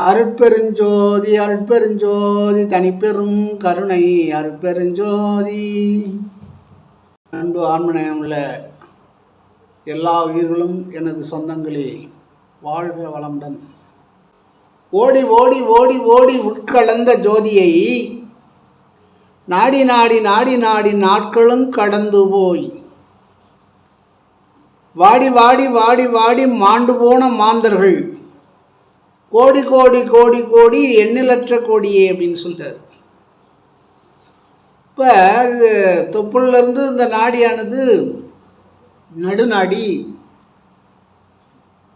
அருட்பெருஞ்சோதி அருட்பெருஞ்சோதி தனிப்பெரும் கருணை அருட்பெருஞ்சோதி. அன்பு ஆன்மநேயம் உள்ள எல்லா உயிர்களும் எனது சொந்தங்களே, வாழ்க வளமுடன். ஓடி ஓடி ஓடி ஓடி உட்கலந்த ஜோதியை நாடி நாடி நாடி நாடி நாட்களும் கடந்து போய் வாடி வாடி வாடி வாடி மாண்டு போன மாந்தர்கள் கோடி கோடி கோடி கோடி எண்ணிலற்ற கோடியே அப்படின்னு சொல்லிட்டார். இப்போ இது தொப்புள்லேருந்து இந்த நாடியானது நடுநாடி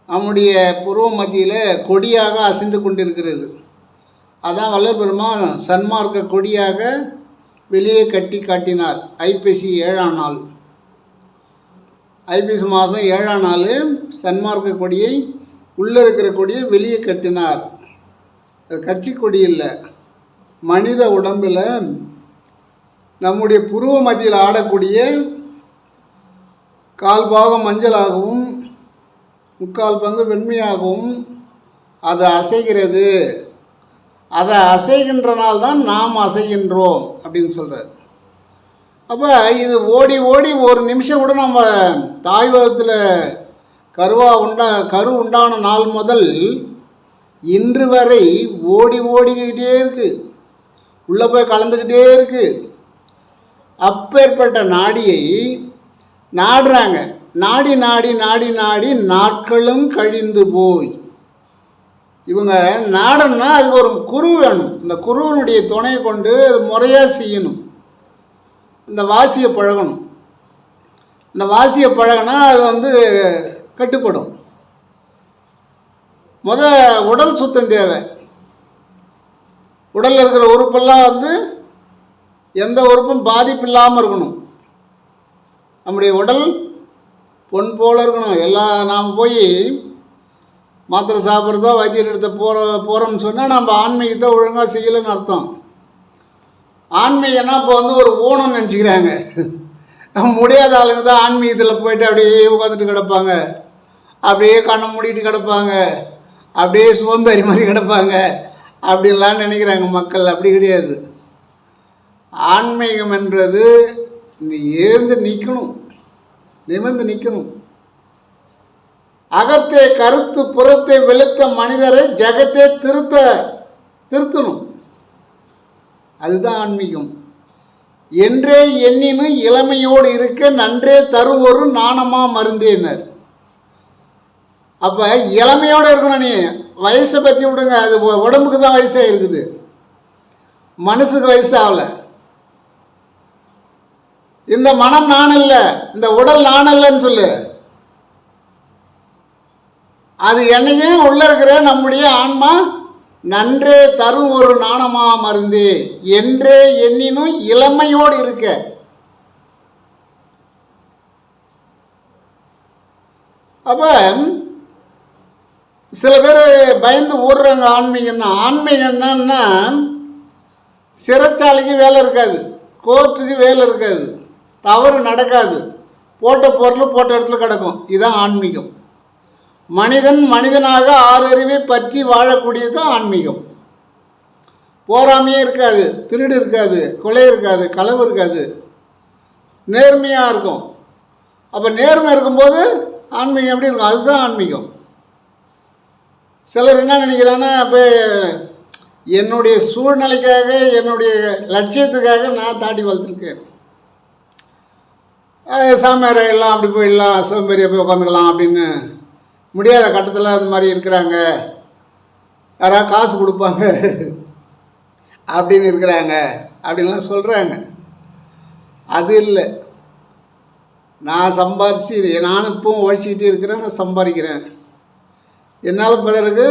நம்முடைய புருவ மத்தியில் கொடியாக அசைந்து கொண்டிருக்கிறது. அதான் வள்ளல் பெருமான் சன்மார்க்க கொடியாக வெளியே கட்டி காட்டினார். ஐப்பசி 7ஆம் நாள், ஐப்பசி மாதம் 7ஆம் நாள் சன்மார்க்க கொடியை, உள்ளே இருக்கிற கொடியை வெளியே கட்டினார். அது கட்சி கொடி இல்லை, மனித உடம்பில் நம்முடைய புருவ மத்தியில் ஆடக்கூடிய கால் பாகம் மஞ்சளாகவும் முக்கால் பங்கு வெண்மையாகவும் அதை அசைகிறது. அதை அசைகின்றனால்தான் நாம் அசைகின்றோம் அப்படின்னு சொல்கிறார். அப்போ இது ஓடி ஓடி ஒரு நிமிஷம் கூட நம்ம தாய்வகத்தில் கரு உண்டான நாள் முதல் இன்று வரை ஓடி ஓடிக்கிட்டே இருக்குது, உள்ளே போய் கலந்துக்கிட்டே இருக்குது. அப்பேற்பட்ட நாடியை நாடுறாங்க. நாடி நாடி நாடி நாடி நாட்களும் கழிந்து போய் இவங்க நாடன்னா அதுக்கு ஒரு குரு வேணும். இந்த குருவனுடைய துணையை கொண்டு முறையாக செய்யணும். இந்த வாசியை பழகணும். இந்த வாசியை பழகினா அது கட்டுப்படும். உடல் சுத்தம் தேவை. உடலில் இருக்கிற உறுப்பெல்லாம் எந்த உறுப்பும் பாதிப்பு இல்லாமல் இருக்கணும். நம்முடைய உடல் பொன் போல் இருக்கணும். நாம் போய் மாத்திரை சாப்பிட்றதோ வைத்தியர் எடுத்த போகிறோம்னு சொன்னால் நம்ம ஆன்மீகத்தை ஒழுங்காக செய்யலைன்னு அர்த்தம். ஆன்மீகம்னா இப்போ ஒரு ஊனம் நினச்சிக்கிறாங்க. முடியாத ஆளுங்க தான் ஆன்மீகத்தில் போயிட்டு அப்படியே உட்காந்துட்டு கிடப்பாங்க, அப்படியே கண்ணை மூடிட்டு கிடப்பாங்க, அப்படியே சோம்பேறி மாதிரி கிடப்பாங்க அப்படின்லாம் நினைக்கிறாங்க மக்கள். அப்படி கிடையாது. ஆன்மீகம் என்றது ஏந்து நிற்கணும், நிமிர்ந்து நிற்கணும். அகத்தை கருத்து புறத்தை வெளுத்த மனிதரை ஜகத்தை திருத்தணும். அதுதான் ஆன்மீகம். என்றே எண்ணினும் இளமையோடு இருக்க நன்றே தரும் ஒரு நாணமா மருந்தேனர். அப்போ இளமையோடு இருக்கணும். நீ வயசை பற்றி விடுங்க, அது உடம்புக்கு தான் வயசாக இருக்குது, மனசுக்கு வயசாகல. இந்த மனம் நான் இல்லை, இந்த உடல் நான் இல்லைன்னு சொல்லு. அது என்னையும் உள்ள இருக்கிற நம்முடைய ஆன்மா நன்றே தரும் ஒரு நாணமா மருந்து. என்றே எண்ணினும் இளமையோடு இருக்க. அப்ப சில பேர் பயந்து ஓடுறாங்க. ஆன்மீகம்னா சிறைச்சாலைக்கு வேலை இருக்காது, கோர்ட்டுக்கு வேலை இருக்காது, தவறு நடக்காது, போட்ட பொருள் போட்ட இடத்துல கிடக்கும். இதுதான் ஆன்மீகம். மனிதன் மனிதனாக ஆறறிவை பற்றி வாழக்கூடியது தான் ஆன்மீகம். போராமையே இருக்காது, திருடு இருக்காது, கொலை இருக்காது, களவு இருக்காது, நேர்மையாக இருக்கும். அப்போ நேர்மை இருக்கும்போது ஆன்மீகம் எப்படி இருக்கும்? அதுதான் ஆன்மீகம். சிலர் என்ன நினைக்கிறாங்கன்னா, அப்போ என்னுடைய சூழ்நிலைக்காக என்னுடைய லட்சியத்துக்காக நான் தாண்டி வளர்த்துருக்கேன், சாமியாரை எல்லாம் அப்படி போயிடலாம், சோம்பேறியை போய் உட்காந்துக்கலாம் அப்படின்னு. முடியாத கட்டத்தில் அந்த மாதிரி இருக்கிறாங்க. யாராவது காசு கொடுப்பாங்க அப்படின்னு இருக்கிறாங்க அப்படின்லாம் சொல்கிறாங்க. அது இல்லை. நான் சம்பாரித்து, நானும் இப்போவும் உழைச்சிக்கிட்டே இருக்கிறேன், நான் சம்பாதிக்கிறேன். என்னால் பிறருக்கு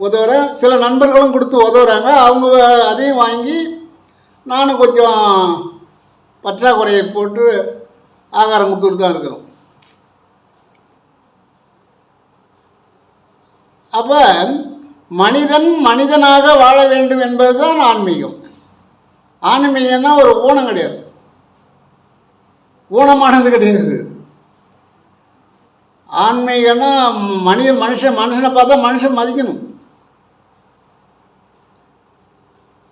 உதவுறேன். சில நண்பர்களும் கொடுத்து உதவுறாங்க. அவங்க அதையும் வாங்கி நானும் கொஞ்சம் பற்றாக்குறையை போட்டு ஆகாரம் கொடுத்துட்டு தான் இருக்கிறோம். அப்போ மனிதன் மனிதனாக வாழ வேண்டும் என்பது தான் ஆன்மீகம். ஆன்மீகம்னா ஒரு ஊனம் கிடையாது, ஊனமானது கிடையாது. ஆன்மீகம்னா மனுஷனை பார்த்தா மனுஷன் மதிக்கணும்.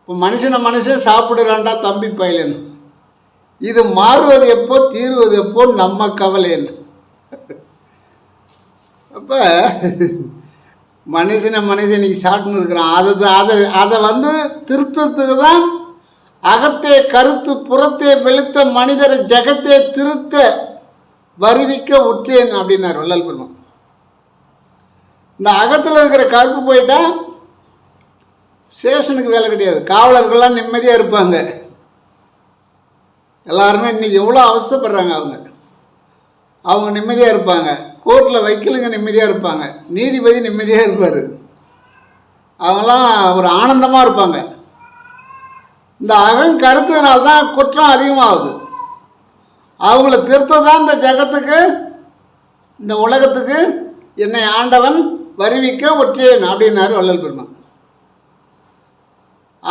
இப்போ மனுஷன் சாப்பிடுறான்டா தம்பி பயிலன்னு. இது மாறுவது எப்போ, தீர்வது எப்போ, நம்ம கவலைன்னு. அப்போ மனுஷன் இன்னைக்கு சாப்பிட்டுன்னு இருக்கிறான். அதை வந்து திருத்தத்துக்கு தான் அகத்தே கருத்து புறத்தே வெளுத்த மனிதரை ஜகத்தே திருத்த வருவிக்க உற்றேன் அப்படின்னார் வள்ளல் பெருமான். இந்த அகத்தில் இருக்கிற கருப்பு போயிட்டா ஸ்டேஷனுக்கு வேலை கிடையாது. காவலர்கள்லாம் நிம்மதியாக இருப்பாங்க. எல்லாருமே இன்றைக்கி எவ்வளோ அவஸ்தைப்படுறாங்க. அவங்க நிம்மதியாக இருப்பாங்க. கோர்ட்டில் வைக்கலுங்க நிம்மதியாக இருப்பாங்க. நீதிபதி நிம்மதியாக இருப்பார். அவங்களாம் ஒரு ஆனந்தமாக இருப்பாங்க. இந்த கருத்துனால்தான் குற்றம் அதிகமாகுது. அவங்கள திருத்த தான் இந்த ஜகத்துக்கு, இந்த உலகத்துக்கு என்னை ஆண்டவன் வருவிக்க ஒற்றேன் அப்படின்னாரு வள்ளல் பெருமான்.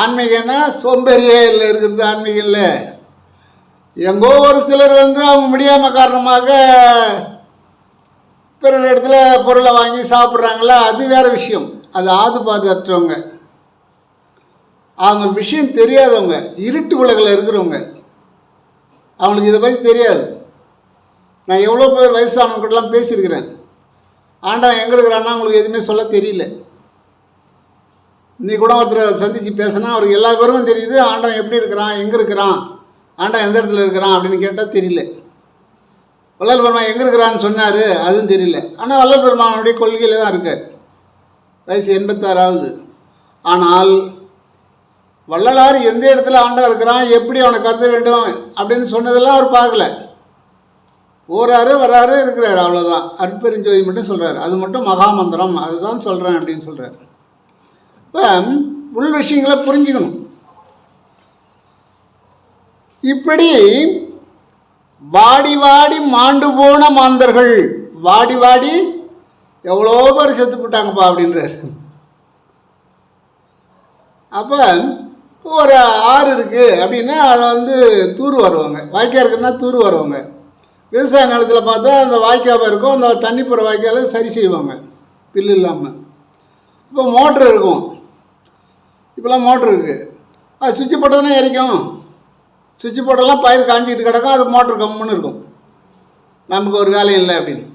ஆன்மீகன்னா சோம்பேறியே இல்லை இருக்கிறது ஆன்மீகம் இல்லை. எங்கோ ஒரு சிலர் வந்து அவங்க முடியாமல் காரணமாக பிறர் இடத்துல பொருளை வாங்கி சாப்பிட்றாங்களா, அது வேறு விஷயம். அது பாதுகாற்றவங்க, அவங்க விஷயம் தெரியாதவங்க, இருட்டு உலகில் இருக்கிறவங்க, அவங்களுக்கு இதை பற்றி தெரியாது. நான் எவ்வளோ பேர் வயசானவங்ககிட்டலாம் பேசியிருக்கிறேன். ஆண்டவன் எங்கே இருக்கிறான்னா அவங்களுக்கு எதுவுமே சொல்ல தெரியல. நீ கூட ஒருத்தரை சந்தித்து பேசினா அவருக்கு எல்லா பேருமே தெரியுது. ஆண்டவன் எப்படி இருக்கிறான், எங்கே இருக்கிறான், ஆண்டவன் எந்த இடத்துல இருக்கிறான் அப்படின்னு கேட்டால் தெரியல. வள்ளல் பெருமான் எங்கே இருக்கிறான்னு சொன்னார், அதுவும் தெரியல. ஆனால் வள்ளல் பெருமானுடைய கொள்கையில் தான் இருக்கார். வயசு 86 ஆனால் வள்ளலார் எந்த இடத்துல ஆண்டவன் இருக்கிறான், எப்படி அவனை கருத வேண்டும் அப்படின்னு சொன்னதெல்லாம் அவர் பார்க்கல. போகிறாரு வராரு இருக்கிறார், அவ்வளோதான். அற்பெருஞ்சோதி மட்டும் சொல்கிறார். அது மட்டும் மகாமந்திரம், அதுதான் சொல்கிறேன் அப்படின்னு சொல்கிறார். இப்போ உள் விஷயங்களை புரிஞ்சுக்கணும். இப்படி வாடி வாடி மாண்டு போன மாந்தர்கள், வாடி வாடி எவ்வளோ பேர் செத்து போட்டாங்கப்பா அப்படின்றார். அப்போ ஒரு ஆறு இருக்குது அப்படின்னா அதை வந்து தூர் வருவாங்க. வாய்க்கால் இருக்குன்னா தூர் வருவாங்க. விவசாய நிலத்தில் பார்த்தா அந்த வாய்க்கால் இருக்கும், அந்த தண்ணி போகிற வாய்க்கால் சரி செய்வாங்க பில்லு இல்லாமல். இப்போ மோட்ரு இருக்கும். இப்போலாம் மோட்ரு இருக்குது. அது சுவிட்சு போட்டதுன்னா எரிக்கும். சுவிட்சு போட்டெல்லாம் பயிர் காஞ்சிக்கிட்டு கிடக்கும். அது மோட்ரு கம்முன்னு இருக்கும். நமக்கு ஒரு வேலை இல்லை அப்படின்னு.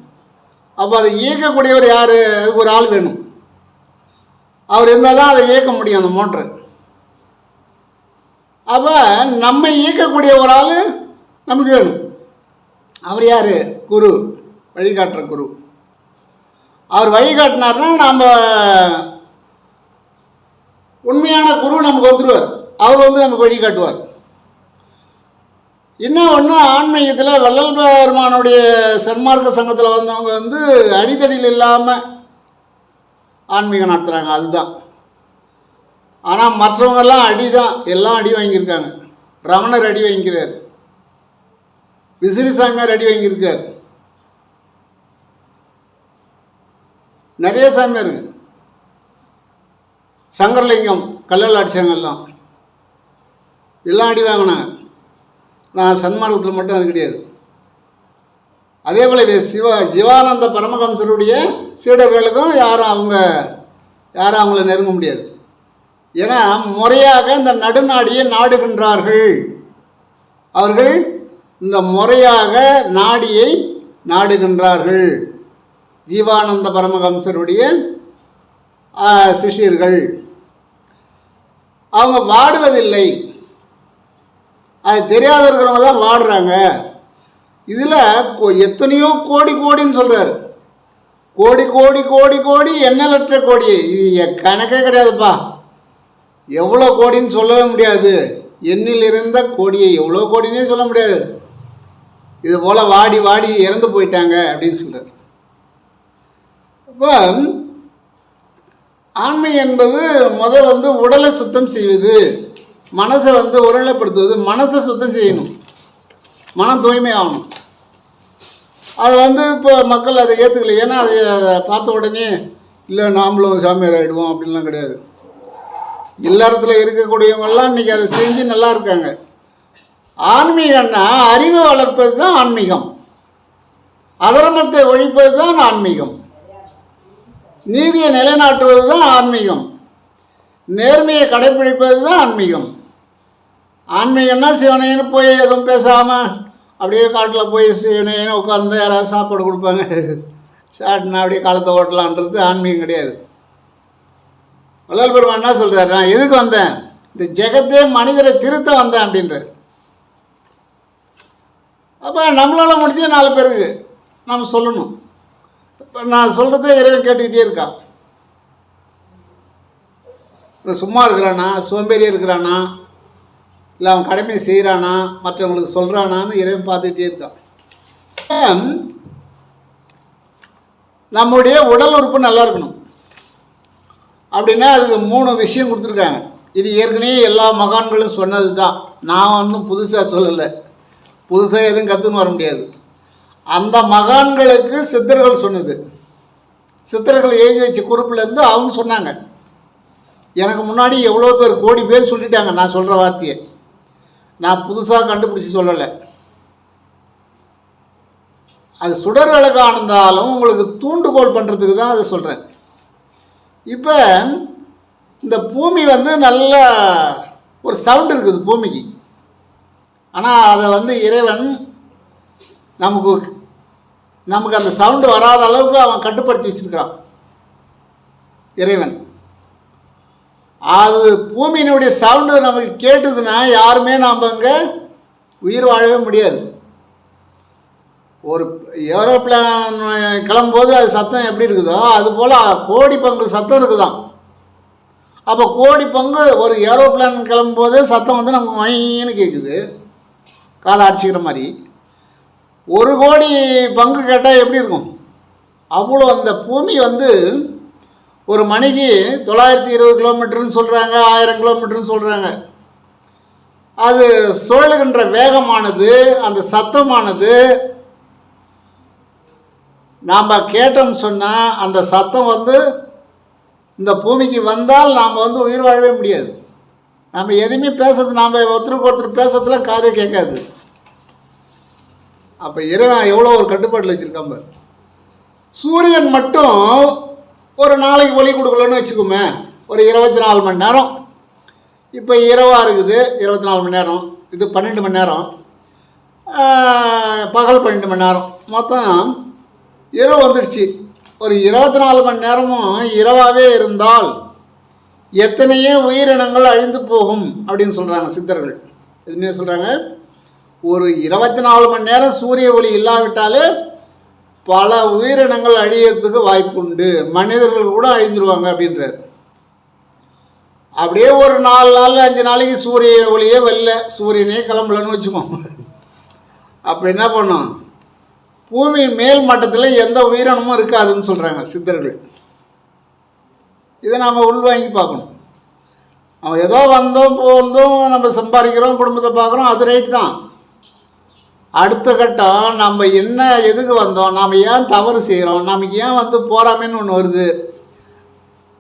அப்போ அதை இயக்கக்கூடியவர் யார்? அதுக்கு ஒரு ஆள் வேணும். அவர் இருந்தால் தான் அதை இயக்க முடியும் அந்த மோட்ரு. அப்போ நம்ம இயக்கக்கூடிய ஒரு ஆள் நமக்கு வேணும். அவர் யார்? குரு, வழிகாட்டுற குரு. அவர் வழிகாட்டினார்னா நம்ம உண்மையான குரு நமக்கு வந்துடுவார். அவர் வந்து நமக்கு வழிகாட்டுவார். இன்னும் ஒன்று, ஆன்மீகத்தில் வள்ளல் பெருமானுடைய சன்மார்க்க சங்கத்தில் வந்தவங்க வந்து அடித்தடியில் இல்லாமல் ஆன்மீகம் நடத்துகிறாங்க. அதுதான். ஆனால் மற்றவங்கெல்லாம் அடி தான், எல்லாம் அடி வாங்கியிருக்காங்க. ரமணர் அடி வாங்கிக்கிறார், விசிறி சாமியார் அடி வாங்கியிருக்கார், நிறைய சாமியார், சங்கரலிங்கம், கல்லல் அடிச்சாங்கெல்லாம் எல்லாம் அடி வாங்கினாங்க. நான் சன்மார்க்கத்தில் மட்டும் அது கிடையாது. அதே போல் ஜீவானந்த பரமஹம்சருடைய சீடர்களுக்கும் யாரும் அவங்கள நெருங்க முடியாது. ஏன்னா முறையாக இந்த நடுநாடியை நாடுகின்றார்கள். அவர்கள் இந்த முறையாக நாடியை நாடுகின்றார்கள். ஜீவானந்த பரமஹம்சருடைய சிஷியர்கள் அவங்க வாடுவதில்லை. அது தெரியாத இருக்கிறவங்க தான் வாடுறாங்க. இதில் எத்தனையோ கோடின்னு சொல்கிறார். கோடி எண்ணலற்ற கோடி. இது கணக்கே கிடையாதுப்பா. எவ்வளோ கோடின்னு சொல்லவே முடியாது. எண்ணில் இருந்த கோடியை எவ்வளோ கோடினே சொல்ல முடியாது. இது போல் வாடி இறந்து போயிட்டாங்க அப்படின்னு சொல்கிறார். இப்போ ஆன்மீகம் என்பது முதல் வந்து உடலை சுத்தம் செய்வது, மனசை வந்து ஒருநிலைப்படுத்துவது. மனசை சுத்தம் செய்யணும், மனம் தூய்மை ஆகணும். அது வந்து இப்போ மக்கள் அதை ஏற்றுக்கல. ஏன்னா அதை பார்த்த உடனே இல்லை நாமளும் சாமியார் ஆகிடுவோம் அப்படின்லாம் கிடையாது. இல்லறத்தில் இருக்கக்கூடியவங்கெல்லாம் இன்றைக்கி அதை செஞ்சு நல்லா இருக்காங்க. ஆன்மீகம்னா அறிவை வளர்ப்பது தான் ஆன்மீகம். அதர்மத்தை ஒழிப்பது தான் ஆன்மீகம். நீதியை நிலைநாட்டுவது தான் ஆன்மீகம். நேர்மையை கடைப்பிடிப்பது தான் ஆன்மீகம். ஆன்மீகம்னா சிவனைன்னு போய் எதுவும் பேசாமல் அப்படியே காட்டில் போய் சிவனைன்னு உட்காந்து யாராவது சாப்பாடு கொடுப்பாங்க, சாப்பிட்டுனா அப்படியே காலத்தை ஓட்டலான்றது ஆன்மீகம் கிடையாது. வள்ளல் பெருமான் என்ன சொல்கிறார், நான் எதுக்கு வந்தேன், இந்த ஜெகத்தே மனிதரை திருத்த வந்தேன் அப்படின்றார். அப்போ நம்மளால் முடிஞ்ச 4 பேருக்கு நம்ம சொல்லணும். இப்போ நான் சொல்கிறத இறைவன் கேட்டுக்கிட்டே இருக்கான். சும்மா இருக்கிறானா, சோம்பேறியாக இருக்கிறானா, இல்லை அவன் கடமையை செய்கிறானா, மற்றவங்களுக்கு சொல்கிறானான்னு இறைவன் பார்த்துக்கிட்டே இருக்கான். நம்முடைய உடல் உறுப்பு நல்லா இருக்கணும் அப்படின்னா அதுக்கு 3 விஷயம் கொடுத்துருக்காங்க. இது ஏற்கனவே எல்லா மகான்களும் சொன்னது தான், நான் ஒன்றும் புதுசாக சொல்லலை, புதுசாக எதுவும் கற்றுன்னு வர முடியாது. அந்த மகான்களுக்கு சித்தர்கள் சொன்னது, சித்தர்கள் எழுதி வச்ச குறிப்பிலேருந்து அவங்க சொன்னாங்க. எனக்கு முன்னாடி எவ்வளோ பேர், கோடி பேர் சொல்லிட்டாங்க நான் சொல்கிற வார்த்தையை. நான் புதுசாக கண்டுபிடிச்சி சொல்லலை. அது சுடர் விளக்காக இருந்தாலும் உங்களுக்கு தூண்டுகோல் பண்ணுறதுக்கு தான் அதை சொல்கிறேன். இப்போ இந்த பூமி நல்ல ஒரு சவுண்டு இருக்குது பூமிக்கு. ஆனால் அதை இறைவன் நமக்கு அந்த சவுண்டு வராத அளவுக்கு அவன் கட்டுப்படுத்தி வச்சுருக்கிறான் இறைவன். அது பூமியினுடைய சவுண்டு நமக்கு கேட்டுதுன்னா யாருமே நாம் அங்கே உயிர் வாழவே முடியாது. ஒரு ஏரோப்ளேன் கிளம்பும்போது அது சத்தம் எப்படி இருக்குதோ அதுபோல் கோடி பங்கு சத்தம் இருக்குதான். அப்போ கோடி பங்கு ஒரு ஏரோப்ளேன் கிளம்பும்போதே சத்தம் நமக்கு மைன்னு கேட்குது, காதை அடிச்சிக்கிற மாதிரி. 1 கோடி பங்கு கேட்டால் எப்படி இருக்கும்? அவ்வளோ அந்த பூமி ஒரு மணிக்கு 920 கிலோமீட்டர்னு சொல்கிறாங்க, 1000 கிலோமீட்டர்னு சொல்கிறாங்க. அது சுழலுகின்ற வேகமானது, அந்த சத்தமானது நாம் கேட்டோம்னு சொன்னால் அந்த சத்தம் இந்த பூமிக்கு வந்தால் நாம் உயிர் வாழவே முடியாது. நம்ம எதுவுமே பேசுறது, நாம் ஒருத்தருக்கு ஒருத்தர் பேசுறதுல காதே கேட்காது. அப்போ இறைவன் எவ்வளோ ஒரு கட்டுப்பாட்டில் வச்சுருக்காம. சூரியன் மட்டும் ஒரு நாளைக்கு ஒளி கொடுக்கலன்னு வச்சுக்கோமே, ஒரு 24 மணி நேரம். இப்போ இரவாக இருக்குது, 24 மணி நேரம், இது 12 மணி நேரம், பகல் 12 மணி நேரம், மொத்தம் இரவு வந்துடுச்சு. ஒரு 24 மணி நேரமும் இரவாகவே இருந்தால் எத்தனையோ உயிரினங்கள் அழிந்து போகும் அப்படின்னு சொல்கிறாங்க சித்தர்கள். என்ன சொல்கிறாங்க, ஒரு 24 மணி நேரம் சூரிய ஒளி இல்லாவிட்டாலே பல உயிரினங்கள் அழியறதுக்கு வாய்ப்பு உண்டு, மனிதர்கள் கூட அழிஞ்சிருவாங்க அப்படின்றார். அப்படியே ஒரு 4 நாள் 5 நாளைக்கு சூரிய ஒளியே வரல, சூரியனே கிளம்பலன்னு வச்சுக்கோங்க. அப்போ என்ன பண்ணோம், பூமி மேல் மட்டத்தில் எந்த உயிரினமும் இருக்காதுன்னு சொல்கிறாங்க சித்தர்கள். இதை நாம் உள்வாங்கி பார்க்கணும். நம்ம ஏதோ வந்தோம் போந்தோம், நம்ம சம்பாதிக்கிறோம், குடும்பத்தை பார்க்குறோம், அது ரைட் தான். அடுத்த கட்டம் நம்ம என்ன எதுக்கு வந்தோம், நாம் ஏன் தவறு செய்கிறோம், நமக்கு ஏன் போராமேன்னு ஒன்று வருது,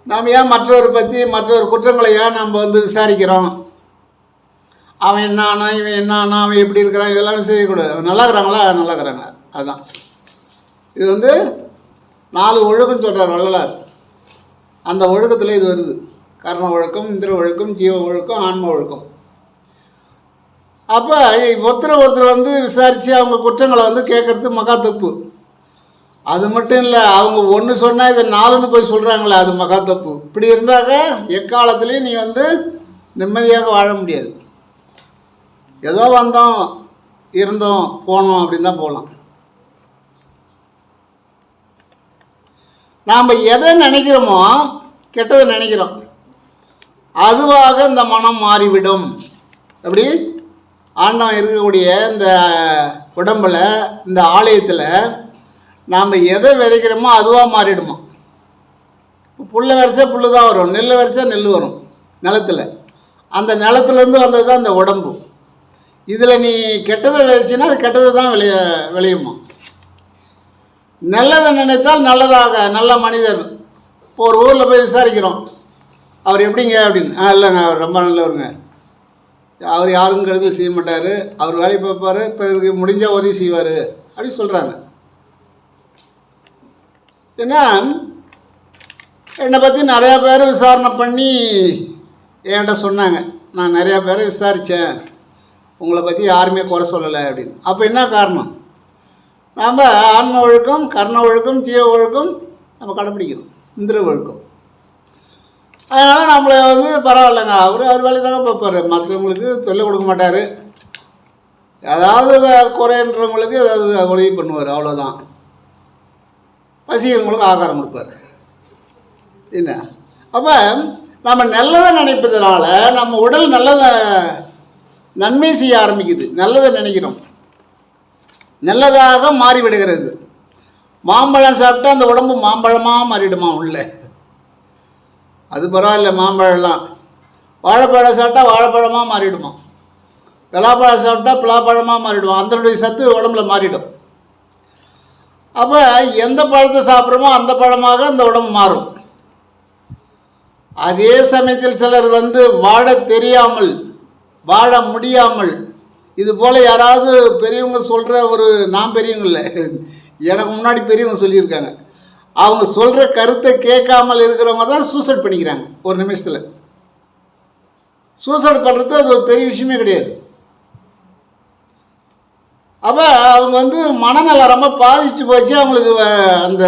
நாம் ஏன் மற்றவரை பற்றி மற்றவர் குற்றங்களை ஏன் நம்ம விசாரிக்கிறோம், அவன் என்ன ஆனா இவன் என்ன ஆனா அவன் எப்படி இருக்கிறான், இதெல்லாம் செய்யக்கூடாது. அவன் நல்லா இருக்கிறாங்களா, நல்லா இருக்கிறாங்க, அதுதான். இது 4 ஒழுக்கம் சொல்கிறார் வள்ளலார். அந்த ஒழுக்கத்தில் இது வருது. கர்ம ஒழுக்கம், இந்திர ஒழுக்கம், ஜீவ ஒழுக்கம், ஆன்ம ஒழுக்கம். அப்போ ஒருத்தர் விசாரித்து அவங்க குற்றங்களை கேட்குறது மகா தப்பு. அது மட்டும் இல்லை, அவங்க ஒன்று சொன்னால் இதை 4ன்னு போய் சொல்கிறாங்களே, அது மகா தப்பு. இப்படி இருந்தாக்க எக்காலத்துலேயும் நீ நிம்மதியாக வாழ முடியாது. ஏதோ வந்தோம் இருந்தோம் போனோம் அப்படின்னு தான் போகலாம். நாம் எதை நினைக்கிறோமோ, கெட்டதை நினைக்கிறோம், அதுவாக இந்த மனம் மாறிவிடும். எப்படி ஆண்டவன் இருக்கக்கூடிய இந்த உடம்பில், இந்த ஆலயத்தில் நாம் எதை விதைக்கிறோமோ அதுவாக மாறிடுமா. இப்போ புல்லை வரைச்சா புல் தான் வரும், நெல் வரைச்சா நெல் வரும் நிலத்தில். அந்த நிலத்துலேருந்து வந்தது தான் இந்த உடம்பு. இதில் நீ கெட்டதை விதைச்சின்னா அது கெட்டதை தான் விளையுமா. நல்லதை நினைத்தால் நல்லதாக, நல்ல மனிதர். இப்போ ஒரு ஊரில் போய் விசாரிக்கிறோம், அவர் எப்படிங்க அப்படின்னு. இல்லைங்க அவர் ரொம்ப நல்லவருங்க, அவர் யாருக்கும் கெடுதல் செய்ய மாட்டார், அவர் வேலையை பார்ப்பார், பிறருக்கு முடிஞ்சால் உதவி செய்வார் அப்படி சொல்கிறாங்க. ஏன்னா என்னை பற்றி நிறையா பேர் விசாரணை பண்ணி என்கிட்ட சொன்னாங்க, நான் நிறையா பேரை விசாரித்தேன், உங்களை பற்றி யாருமே குறை சொல்லலை அப்படின்னு. அப்போ என்ன காரணம்? நாம் ஆன்ம ஒழுக்கம், கர்ண ஒழுக்கம், ஜீவ ஒழுக்கம் நம்ம கடைப்பிடிக்கணும், இந்திர ஒழுக்கம். அதனால் நம்மளை வந்து பரவாயில்லைங்க, அவர் வேலையை தாங்க பார்ப்பார், மற்றவங்களுக்கு தொல்லை கொடுக்க மாட்டார், ஏதாவது குறைன்றவங்களுக்கு ஏதாவது உதவி பண்ணுவார், அவ்வளோதான். பசிக்கிறவங்களுக்கு ஆகாரம் கொடுப்பார். என்ன அப்போ நம்ம நல்லதை நினைப்பதனால நம்ம உடல் நல்லதை நன்மை செய்ய ஆரம்பிக்குது, நல்லதை நினைக்கிறோம், நல்லதாக மாறிவிடுகிறது. மாம்பழம் சாப்பிட்டா அந்த உடம்பு மாம்பழமாக மாறிடுமா உள்ள, அது பரவாயில்ல. மாம்பழம்லாம் வாழைப்பழம் சாப்பிட்டா வாழைப்பழமாக மாறிடுமா, பலாப்பழம் சாப்பிட்டா பலாப்பழமாக மாறிடுவோம், அதனுடைய சத்து உடம்புல மாறிடும். அப்போ எந்த பழத்தை சாப்பிட்றோமோ அந்த பழமாக அந்த உடம்பு மாறும். அதே சமயத்தில் சிலர் வந்து வாழ தெரியாமல், வாழ முடியாமல், இது போல் யாராவது பெரியவங்க சொல்கிற ஒரு, நான் பெரியவங்க இல்லை, எனக்கு முன்னாடி பெரியவங்க சொல்லியிருக்காங்க, அவங்க சொல்கிற கருத்தை கேட்காமல் இருக்கிறவங்க தான் சூசைட் பண்ணிக்கிறாங்க ஒரு நிமிஷத்தில். சூசைட் பண்ணுறது அது ஒரு பெரிய விஷயமே கிடையாது. அப்போ அவங்க வந்து மனநலம் ரொம்ப பாதிச்சு போச்சு. அவங்களுக்கு அந்த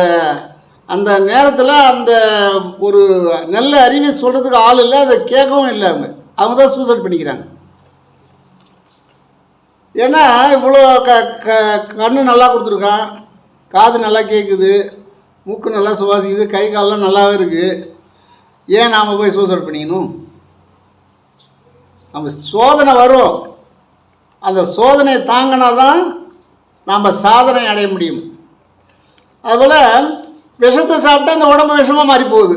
அந்த நேரத்தில் அந்த ஒரு நல்ல அறிவை சொல்கிறதுக்கு ஆள் இல்லை, அதை கேட்கவும் இல்லை. அவங்க தான் சூசைட் பண்ணிக்கிறாங்க. ஏன்னா இவ்வளோ கண்ணு நல்லா கொடுத்துருக்கான், காது நல்லா கேட்குது, மூக்கு நல்லா சுவாசிக்குது, கை காலெலாம் நல்லாவே இருக்குது, ஏன் நாம் போய் சூசைட் பண்ணிக்கணும்? நம்ம சோதனை வரும், அந்த சோதனையை தாங்கினா தான் நாம் சாதனை அடைய முடியும். அதுபோல் விஷத்தை சாப்பிட்டா அந்த உடம்பு விஷமாக மாறி போகுது.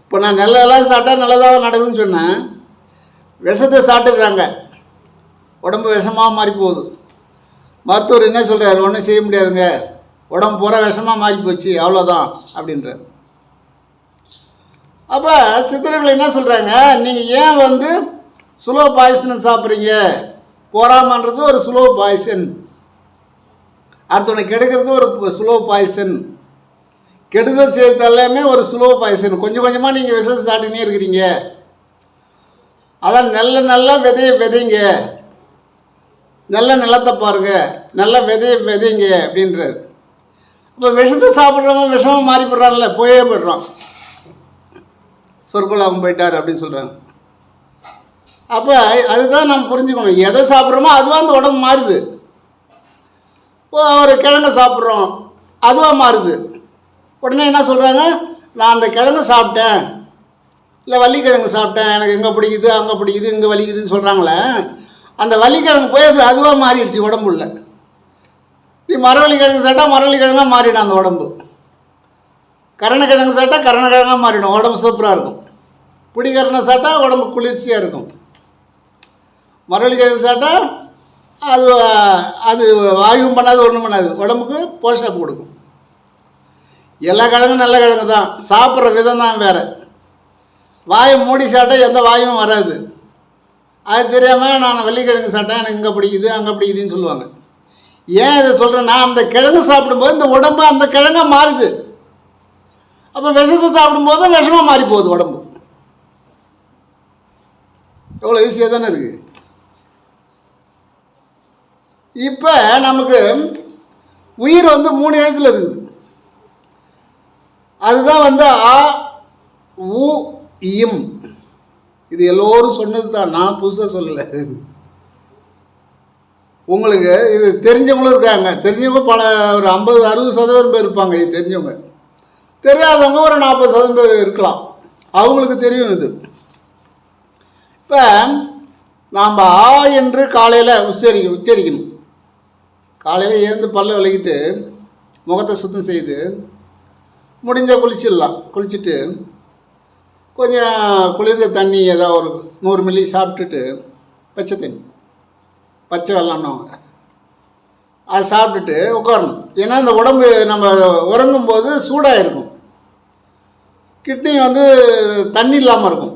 இப்போ நான் நல்லதெல்லாம் சாப்பிட்டா நல்லதாக நடக்குதுன்னு சொன்னேன், விஷத்தை சாப்பிட்டுக்கிறாங்க, உடம்பு விஷமாக மாறி போகுது. மருத்துவர் என்ன சொல்கிறார்? ஒன்றும் செய்ய முடியாதுங்க, உடம்பு பூரா விஷமாக மாறி போச்சு, அவ்வளோதான் அப்படின்றார். அப்போ சித்தர்கள் என்ன சொல்கிறாங்க, நீங்கள் ஏன் வந்து ஸ்லோ பாய்சன் சாப்பிட்றீங்க? போராமன்றது ஒரு ஸ்லோ பாய்சன், அடுத்தவனை கெடுக்கிறது ஒரு ஸ்லோ பாய்சன், கெடுதல் செய்கிறது எல்லாமே ஒரு ஸ்லோ பாய்சன். கொஞ்சம் கொஞ்சமாக நீங்கள் விஷத்தை சாப்பிட்டுனே இருக்கிறீங்க. அதான் நல்ல நல்ல விதையை விதைங்க, நல்ல நிலத்தை பாருங்கள், நல்ல விதையை விதைங்க அப்படின்றார். இப்போ விஷத்தை சாப்பிட்றவங்க விஷமாக மாறி போடுறான்ல, போயே போய்ட்றான், சொற்கொள்ளாமல் போயிட்டார் அப்படின்னு சொல்கிறாங்க. அப்போ அதுதான் நம்ம புரிஞ்சுக்கணும், எதை சாப்பிட்றோமோ அதுவாக அந்த உடம்பு மாறுது. ஒரு கிழங்கு சாப்பிட்றோம், அதுவாக மாறுது. உடனே என்ன சொல்கிறாங்க, நான் அந்த கிழங்கு சாப்பிட்டேன், இல்லை வள்ளிக்கிழங்கு சாப்பிட்டேன், எனக்கு எங்கே பிடிக்குது அங்கே பிடிக்குது இங்கே வலிக்குதுன்னு சொல்கிறாங்களே, அந்த வள்ளிக்கிழங்கு போய் அது அதுவாக மாறிடுச்சு உடம்புல. நீ மரவள்ளிக்கிழங்கு சாப்பிட்டா மரவள்ளிக்கிழங்காக மாறிடும் அந்த உடம்பு, கரணக்கிழங்கு சாப்பிட்டா கரணக்கிழங்காக மாறிடும், உடம்பு சூப்பராக இருக்கும். பிடிக்கரணை சாப்பிட்டா உடம்பு குளிர்ச்சியாக இருக்கும், மரவள்ளிக்கிழங்கு சாப்பிட்டா அது அது வாயுவும் பண்ணாது, ஒன்றும் பண்ணாது, உடம்புக்கு போஷாக்கு கொடுக்கும். எல்லா கிழங்கும் நல்ல கிழங்கு தான், சாப்பிட்ற விதம் தான் வேறு. வாயை மூடி சாப்பிட்டா எந்த வாயும் வராது. அது தெரியாமல் நான் வெள்ளிக்கிழங்கு சாப்பிட்டேன், எனக்கு இங்கே பிடிக்குது அங்கே பிடிக்குதுன்னு சொல்லுவாங்க. ஏன் இதை சொல்கிறேன்னா, அந்த கிழங்கு சாப்பிடும்போது இந்த உடம்பு அந்த கிழங்காக மாறுது. அப்போ விஷத்தை சாப்பிடும்போது விஷமாக மாறி போகுது உடம்பு. எவ்வளோ ஈஸியாக தானே இருக்குது. இப்போ நமக்கு உயிர் வந்து 3 எழுத்தில் இருக்குது. அதுதான் வந்து ஆ உ இம். இது எல்லோரும் சொன்னது தான், நான் புதுசாக சொல்லலை. உங்களுக்கு இது தெரிஞ்சவங்களும் இருக்காங்க, தெரிஞ்சவங்க ஒரு 50-60% பேர் இருப்பாங்க இது தெரிஞ்சவங்க. தெரியாதவங்க ஒரு 40% பேர் இருக்கலாம், அவங்களுக்கு தெரியும் இது. இப்போ நாம் ஆ என்று காலையில் உச்சரிக்கணும். காலையில் எழுந்து பல்ல விளக்கிட்டு முகத்தை சுத்தம் செய்து முடிஞ்சால் குளிச்சிடலாம். குளிச்சுட்டு கொஞ்சம் குளிர்ந்த தண்ணி ஏதாவது ஒரு 100 மில்லி சாப்பிட்டுட்டு, பச்சை தண்ணி, பச்சை வெள்ளம்னவங்க, அதை சாப்பிட்டுட்டு உட்காரணும். ஏன்னா இந்த உடம்பு நம்ம உறங்கும்போது சூடாக இருக்கும், கிட்னி வந்து தண்ணி இல்லாமல் இருக்கும்.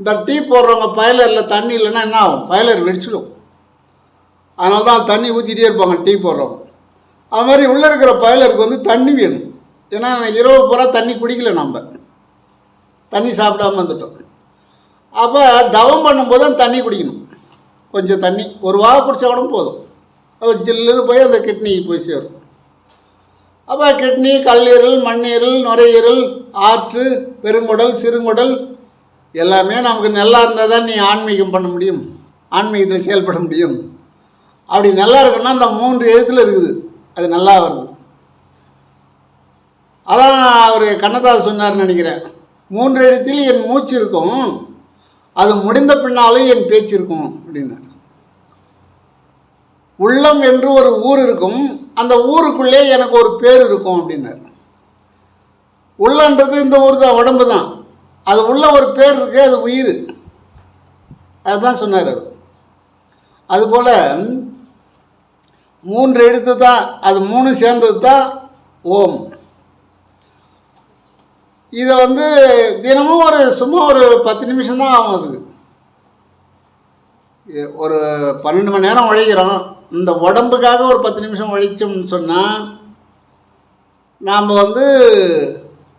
இந்த டீ போடுறவங்க பாய்லரில் தண்ணி இல்லைன்னா என்ன ஆகும்? பாய்லர் வெடிச்சிடும். அதனால தான் தண்ணி ஊற்றிட்டே இருப்பாங்க டீ போடுறவங்க. அது மாதிரி உள்ளே இருக்கிற பாய்லருக்கு வந்து தண்ணி வேணும். ஏன்னா இரவு பூரா தண்ணி குடிக்கல, நம்ம தண்ணி சாப்பிடாமல் வந்துட்டோம். அப்போ தவம் பண்ணும்போது அந்த தண்ணி குடிக்கணும். கொஞ்சம் தண்ணி ஒரு வாக குடித்தா கூட போதும். அப்போ ஜில்லுன்னு போய் அந்த கிட்னிக்கு போய் சேரும். அப்போ கிட்னி, கல்லீரல், மண்ணீரல், நுரையீரல், ஆற்று, பெருங்குடல், சிறுங்குடல் எல்லாமே நமக்கு நல்லா இருந்தால் தான் நீ ஆன்மீகம் பண்ண முடியும், ஆன்மீகத்தில் செயல்பட முடியும். அப்படி நல்லா இருக்குன்னா அந்த 3 எழுத்தில் இருக்குது, அது நல்லா வருது. அதான் அவர் கண்ணதாசன் சொன்னார்னு நினைக்கிறேன், 3 எழுத்தில் என் மூச்சு இருக்கும், அது முடிந்த பின்னாலும் என் பேச்சு இருக்கும் அப்படின்னார். உள்ளம் என்று ஒரு ஊர் இருக்கும், அந்த ஊருக்குள்ளே எனக்கு ஒரு பேர் இருக்கும் அப்படின்னார். உள்ளன்றது இந்த ஊர் தான், உடம்பு தான், அது உள்ள ஒரு பேர் இருக்கு, அது உயிர். அதுதான் சொன்னார் அவர். அதுபோல் 3 எழுத்து தான், அது 3 சேர்ந்தது தான் ஓம். இதை தினமும் சும்மா ஒரு 10 நிமிஷம் தான் ஆகும். அதுக்கு ஒரு 12 மணி நேரம் உழைக்கிறோம், இந்த உடம்புக்காக ஒரு 10 நிமிஷம் உழைச்சோம்னு சொன்னால் நாம்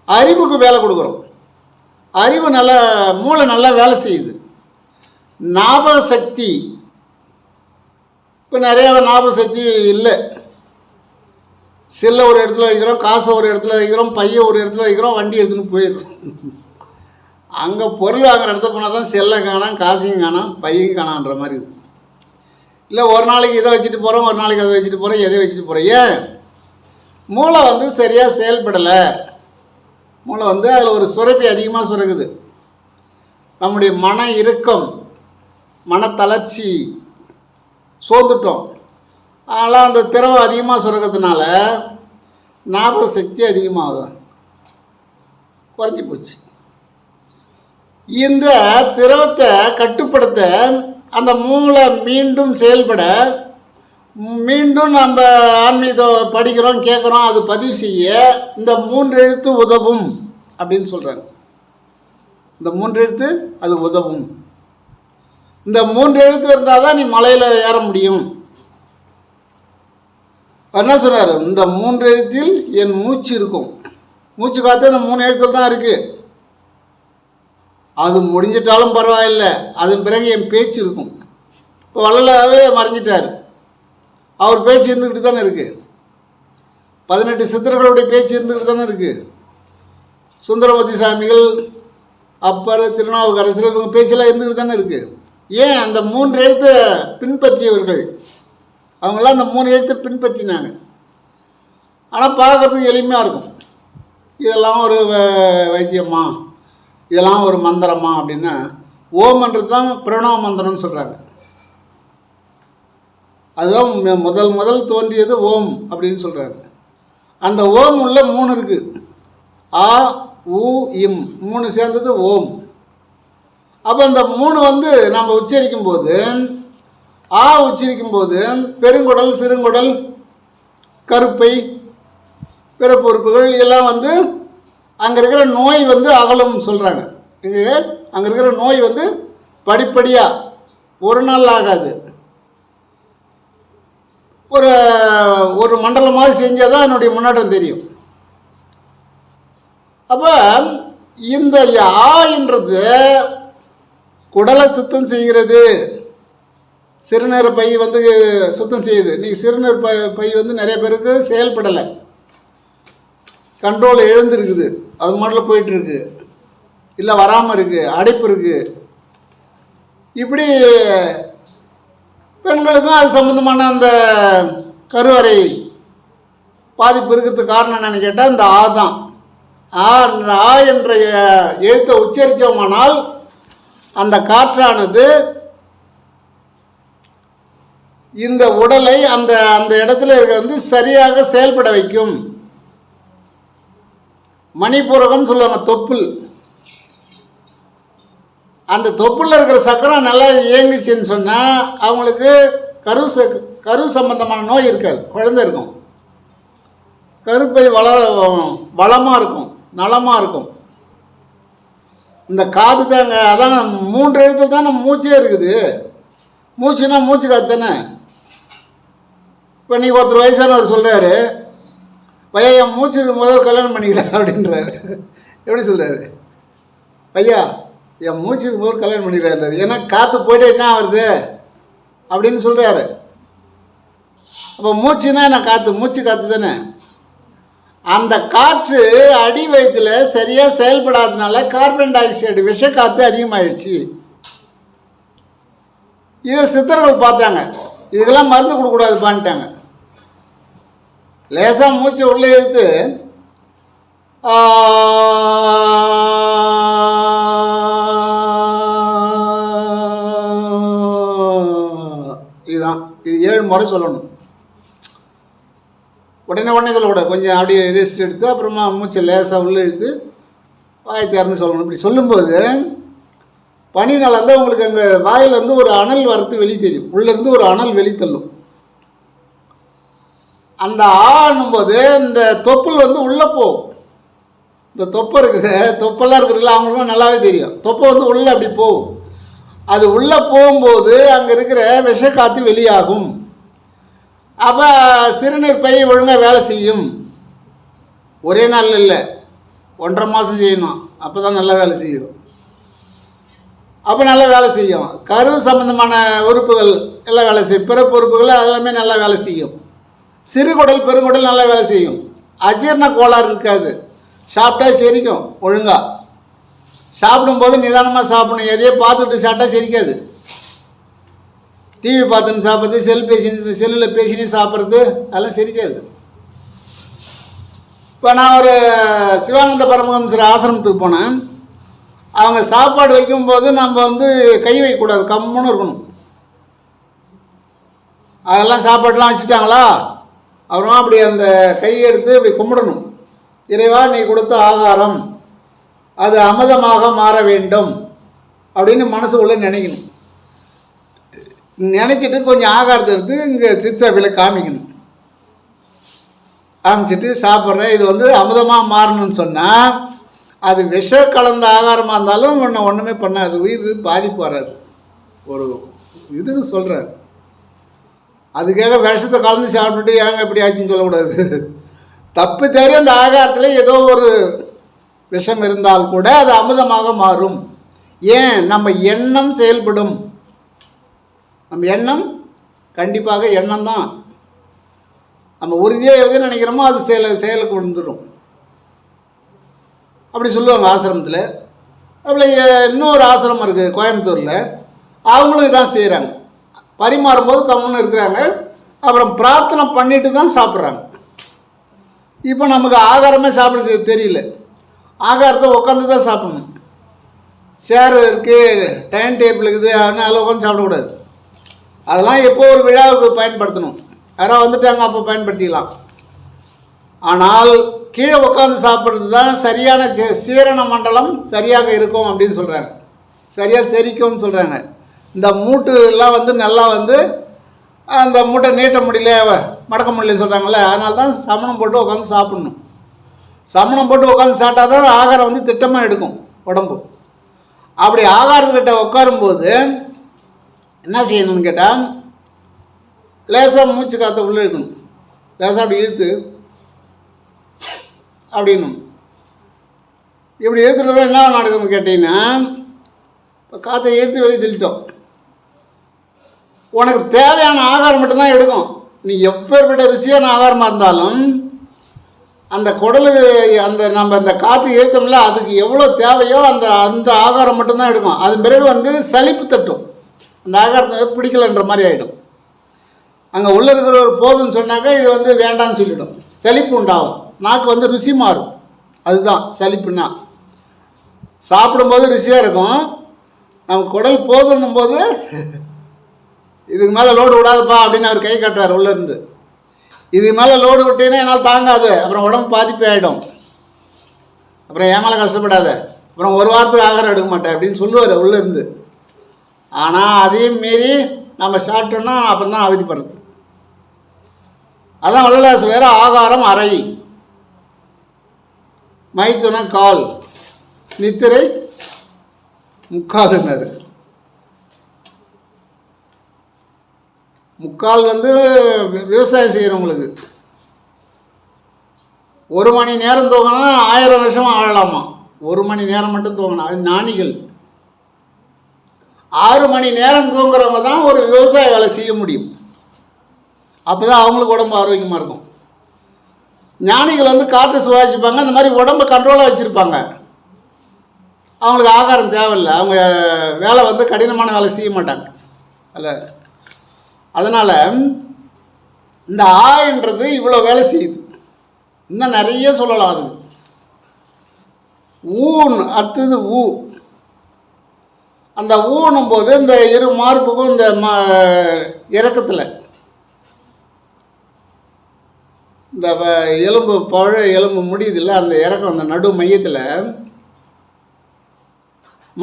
அறிவுக்கு வேலை கொடுக்குறோம். அறிவு நல்லா, மூளை நல்லா வேலை செய்யுது. ஞாபக சக்தி இப்போ நிறையா ஞாபக சக்தி இல்லை. செல்லை ஒரு இடத்துல வைக்கிறோம், காசை ஒரு இடத்துல வைக்கிறோம், பையை ஒரு இடத்துல வைக்கிறோம், வண்டி எடுத்துன்னு போயிடுறோம். அங்கே பொருள் வாங்குற இடத்த போனால் தான் செல்லை காணாம், காசையும் காணாம், பையையும் காணான்ற மாதிரி இருக்குது. இல்லை ஒரு நாளைக்கு இதை வச்சுட்டு போகிறோம், ஒரு நாளைக்கு அதை வச்சுட்டு போகிறோம், எதை வச்சுட்டு போகிறோம். ஏன்? மூளை சரியாக செயல்படலை. மூளை அதில் ஒரு சுரப்பி அதிகமாக சுரக்குது. நம்முடைய மன இறுக்கம், மனத்தளர்ச்சி, சோர்ந்துட்டோம். ஆனால் அந்த திரவம் அதிகமாக சுரக்கிறதுனால ஞாபக சக்தி அதிகமாகும், குறைஞ்சி போச்சு. இந்த திரவத்தை கட்டுப்படுத்த அந்த மூளை மீண்டும் செயல்பட, மீண்டும் நம்ம ஆன்மீகம் படிக்கிறோம், கேட்குறோம், அது பதிவு செய்ய இந்த 3 எழுத்து உதவும் அப்படின்னு சொல்கிறாங்க. இந்த 3 எழுத்து அது உதவும். இந்த 3 எழுத்து இருந்தால் தான் நீ மலையில் ஏற முடியும். என்ன சொன்னார்? இந்த 3 எழுத்தில் என் மூச்சு இருக்கும். மூச்சு காற்று இந்த 3 எழுத்தில் தான் இருக்குது. அது முடிஞ்சிட்டாலும் பரவாயில்லை, அதன் பிறகு என் பேச்சு இருக்கும். இப்போ வள்ளலாவே மறைஞ்சிட்டார், அவர் பேச்சு இருந்துக்கிட்டு தானே இருக்குது. 18 சித்தர்களுடைய பேச்சு இருந்துக்கிட்டு தானே இருக்குது. சுந்தரமூர்த்தி சாமிகள், அப்பர், திருநாவுக்கரசர், இவங்க பேச்செல்லாம் இருந்துக்கிட்டு தானே இருக்குது. ஏன்? அந்த 3 எழுத்தை பின்பற்றியவர்கள், அவங்களாம் அந்த 3 எழுத்தை பின்பற்றினாங்க. ஆனால் பார்க்குறதுக்கு எளிமையாக இருக்கும். இதெல்லாம் ஒரு வைத்தியமா, இதெல்லாம் ஒரு மந்திரமா அப்படின்னா, ஓம்ன்றது தான் பிரணவ மந்திரம்னு சொல்கிறாங்க. அதுதான் முதல் தோன்றியது ஓம் அப்படின்னு சொல்கிறாங்க. அந்த ஓம் உள்ள 3 இருக்குது. ஆ, உ, இம் 3 சேர்ந்தது ஓம். அப்போ அந்த 3 நம்ம உச்சரிக்கும் போது, ஆ உச்சரிக்கும் போது பெருங்குடல், சிறுங்குடல், கருப்பை, பிறப்பு உறுப்புகள் எல்லாம் அங்கே இருக்கிற நோய் அகலும் சொல்கிறாங்க. இங்கே அங்கே இருக்கிற நோய் படிப்படியாக, ஒரு நாள் ஆகாது, ஒரு மண்டலம் மாதிரி செஞ்சால் தான் என்னுடைய முன்னேற்றம் தெரியும். அப்போ இந்த ஆன்றது குடலை சுத்தம் செய்கிறது, சிறுநீர் பை சுத்தம் செய்யுது. இன்றைக்கி சிறுநீர் பை நிறைய பேருக்கு செயல்படலை, கண்ட்ரோல் எழுந்துருக்குது, அது மாடலில் போயிட்டுருக்கு, இல்லை வராமல் இருக்குது, அடைப்பு இருக்குது. இப்படி பெண்களுக்கும் அது சம்மந்தமான அந்த கருவறை பாதிப்பு இருக்கிறதுக்கு காரணம் என்னென்னு கேட்டால் இந்த ஆ தான். ஆ என்ற எழுத்தை உச்சரித்தோமானால் அந்த காற்றானது இந்த உடலை அந்த அந்த இடத்துல இருக்க சரியாக செயல்பட வைக்கும். மணிப்பூரகம்னு சொல்லுவாங்க, தொப்புள். அந்த தொப்புளில் இருக்கிற சக்கரம் நல்லா இயங்குச்சுன்னு சொன்னால் அவங்களுக்கு கரு சம்பந்தமான நோய் இருக்காது, குழந்தை இருக்கும், கருப்பை வளமாக இருக்கும், நலமாக இருக்கும். இந்த காது தாங்க, அதான் 3 எழுத்து தான் நம்ம மூச்சே இருக்குது. மூச்சுன்னா மூச்சு காத்து தானே. இப்போ நீங்கள் ஒருத்தர் வயசானவர் சொல்கிறாரு, பையா என் மூச்சு முதல் கல்யாணம் பண்ணிக்கல அப்படின்றாரு. எப்படி சொல்கிறாரு? பையா என் மூச்சுக்கு போது கல்யாணம் பண்ணிடுறாரு. ஏன்னா காற்று போய்ட்டு என்ன ஆகுறது அப்படின்னு சொல்கிறாரு. அப்போ மூச்சுன்னா என்ன? மூச்சு காற்று தானே. அந்த காற்று அடி வயிற்றில் சரியாக செயல்படாததுனால கார்பன் டை ஆக்சைடு விஷ காற்று அதிகமாகிடுச்சு. இதை சித்தர்கள் பார்த்தாங்க. இதுக்கெல்லாம் மருந்து கொடுக்கக்கூடாதுப்பான்ட்டாங்க. லேசாக மூச்சை உள்ளே இழுத்து இதுதான், இது 7 முறை சொல்லணும். உடனே சொல்லக்கூடாது. கொஞ்சம் அப்படியே ரெஸ்ட் எடுத்து அப்புறமா மூச்சை லேசாக உள்ளே இழுத்து வாய் திறந்து சொல்லணும். இப்படி சொல்லும்போது பனினால் தான் உங்களுக்கு அங்கே வாயிலேருந்து ஒரு அனல் வரத்து வெளியே தெரியும். உள்ளேருந்து ஒரு அனல் வெளித்தள்ளும். அந்த ஆணும்போது இந்த தொப்புள் உள்ளே போகும். இந்த தொப்பை இருக்குது, தொப்பெல்லாம் இருக்கிறதுல அவங்களுக்கும் நல்லாவே தெரியும். தொப்பை உள்ளே அப்படி போகும். அது உள்ளே போகும்போது அங்கே இருக்கிற விஷக்காற்று வெளியாகும். அப்போ சிறுநீர் பை ஒழுங்காக வேலை செய்யும். ஒரே நாள் இல்லை, 1.5 மாதம் செய்யணும். அப்போ தான் நல்லா வேலை செய்யும். அப்போ நல்லா வேலை செய்யும். கரு சம்பந்தமான உறுப்புகள் எல்லாம் வேலை செய்யும். பிறப்பு உறுப்புகள் அதெல்லாமே நல்லா வேலை செய்யும். சிறுகுடல் பெருங்குடல் நல்லா வேலை செய்யும். அஜீரண கோளாறு இருக்காது. சாப்பிட்டா செரிக்கும். ஒழுங்காக சாப்பிடும்போது நிதானமாக சாப்பிடணும். எதையோ பார்த்துட்டு சாப்பிட்டா செரிக்காது. டிவி பார்த்துன்னு சாப்பிட்றது, செல்லில் பேசினே சாப்பிட்றது அதெல்லாம் செரிக்காது. இப்போ நான் ஒரு சிவானந்த பரமஹம்சர் ஆசிரமத்துக்கு போனேன். அவங்க சாப்பாடு வைக்கும்போது நம்ம கை வைக்கக்கூடாது, கம்முன்னு இருக்கணும். அதெல்லாம் சாப்பாடெலாம் வச்சுட்டாங்களா, அப்புறமா அப்படி அந்த கையை எடுத்து அப்படி கும்பிடணும். இறைவா, நீ கொடுத்த ஆகாரம் அது அமிர்தமாக மாற வேண்டும் அப்படின்னு மனசுக்குள்ளே நினைக்கணும். நினச்சிட்டு கொஞ்சம் ஆகாரத்தை எடுத்து இங்கே சிற்சாபியில் காமிக்கணும். காமிச்சிட்டு சாப்பிட்றேன், இது அமிர்தமாக மாறணும்னு சொன்னால் அது விஷ கலந்த ஆகாரமாக இருந்தாலும் ஒன்றுமே பண்ணாது. உயிர் பாதிப்பு வராது. ஒரு இதுக்கு சொல்கிறேன். அதுக்காக விஷத்தை கலந்து சாப்பிட்டுட்டு ஏங்க எப்படி ஆச்சுன்னு சொல்லக்கூடாது. தப்பு தவிர அந்த ஆகாரத்தில் ஏதோ ஒரு விஷம் இருந்தால் கூட அது அமிர்தமாக மாறும். ஏன்? நம்ம எண்ணம் செயல்படும். நம்ம எண்ணம் கண்டிப்பாக எண்ணம் தான். நம்ம உறுதியாக எது நினைக்கிறோமோ அது செயலுக்கு வந்துடும். அப்படி சொல்லுவாங்க ஆசிரமத்தில். அப்படி இன்னொரு ஆசிரமம் இருக்குது கோயம்புத்தூரில். அவங்களும் இதான் செய்கிறாங்க. பரிமாறும்போது கம்முன்னு இருக்கிறாங்க. அப்புறம் பிரார்த்தனை பண்ணிட்டு தான் சாப்பிட்றாங்க. இப்போ நமக்கு ஆகாரமே சாப்பிட தெரியல. ஆகாரத்தை உட்காந்து தான் சாப்பிடணும். சேர் இருக்குது, டைம் டேபிள் இருக்குது, அதனால் உட்காந்து சாப்பிடக்கூடாது. அதெல்லாம் எப்போ ஒரு விழாவுக்கு பயன்படுத்தணும். யாராவது வந்துட்டாங்க அப்போ பயன்படுத்திக்கலாம். ஆனால் கீழே உட்காந்து சாப்பிட்றது தான் சரியான சீரண மண்டலம் சரியாக இருக்கும் அப்படின்னு சொல்கிறாங்க. சரியாக செரிக்கும்னு சொல்கிறாங்க. இந்த மூட்டுலாம் நல்லா அந்த மூட்டை நீட்ட முடியல, மடக்க முடியலன்னு சொல்கிறாங்களே, அதனால தான் சமணம் போட்டு உட்காந்து சாப்பிட்ணும். சமணம் போட்டு உட்காந்து சாப்பிட்டா தான் ஆகாரம் திட்டமாக எடுக்கும் உடம்பு. அப்படி ஆகாரத்துக்கிட்ட உட்காரும்போது என்ன செய்யணும்னு கேட்டால், லேசாக மூச்சு காற்றை உள்ளே இருக்கணும். லேசாக அப்படி இழுத்து அப்படின்னும். இப்படி இழுத்துட்டு என்ன நடக்குதுன்னு கேட்டிங்கன்னா, இப்போ காற்றை இழுத்து வெளியே தள்ளிட்டோம். உனக்கு தேவையான ஆகாரம் மட்டும்தான் எடுக்கும். நீ எப்பேற்பட்ட ருசியான ஆகாரமாக இருந்தாலும் அந்த குடலுக்கு நம்ம அந்த காற்று இழுத்தோம்ல, அதுக்கு எவ்வளோ தேவையோ அந்த ஆகாரம் மட்டும்தான் எடுக்கும். அது பிறகு சலிப்பு தட்டும். அந்த ஆகாரத்தை பிடிக்கலன்ற மாதிரி ஆகிடும். அங்கே உள்ளே இருக்கிற ஒரு போதுன்னு சொன்னாக்கா இது வேண்டான்னு சொல்லிவிடும். சலிப்பு உண்டாகும். நாக்கு ருசி மாறும். அதுதான் சலிப்புன்னா. சாப்பிடும்போது ருசியாக இருக்கும். நம்ம குடல் போதுன்னும் போது இதுக்கு மேலே லோடு விடாதுப்பா அப்படின்னு அவர் கை காட்டுவார் உள்ளேருந்து. இதுக்கு மேலே லோடு விட்டீங்கன்னா என்னால் தாங்காது, அப்புறம் உடம்பு பாதிப்பு ஆகிடும், அப்புறம் ஏன் மேலே கஷ்டப்படாத, அப்புறம் ஒரு வாரத்துக்கு ஆகாரம் எடுக்க மாட்டேன் அப்படின்னு சொல்லுவார் உள்ளேருந்து. ஆனால் அதையும் மீறி நம்ம சாப்பிட்டோம்னா அப்புறம் தான் அவதிப்படுறது. அதான் வள்ளலார் வேறு ஆகாரம் அரை, மைத்துன கால், நித்திரை முக்கால்னாரு. முக்கால் விவசாயம் செய்கிறவங்களுக்கு 1 மணி நேரம் தூங்கினா 1000 வருஷம் ஆழலாமா. 1 மணி நேரம் மட்டும் தூங்கினா அது ஞானிகள். 6 மணி நேரம் தூங்குறவங்க தான் ஒரு விவசாய வேலை செய்ய முடியும். அப்போ தான் அவங்களுக்கு உடம்பு ஆரோக்கியமாக இருக்கும். ஞானிகள் வந்து காற்றை சுவாசிப்பாங்க, அந்த மாதிரி உடம்பை கண்ட்ரோலாக வச்சுருப்பாங்க. அவங்களுக்கு ஆகாரம் தேவையில்லை, அவங்க வேலை வந்து கடினமான வேலை செய்ய மாட்டாங்க. அல்ல, அதனால் இந்த ஆன்றது இவ்வளோ வேலை செய்யுது. இன்னும் நிறைய சொல்லலாம். அது ஊன் அடுத்தது ஊ. அந்த ஊனும் போது இந்த இரு மார்புக்கும் இந்த இறக்கத்தில் இந்த எலும்பு எலும்பு முடியுதில்ல, அந்த இறக்கம் அந்த நடு மையத்தில்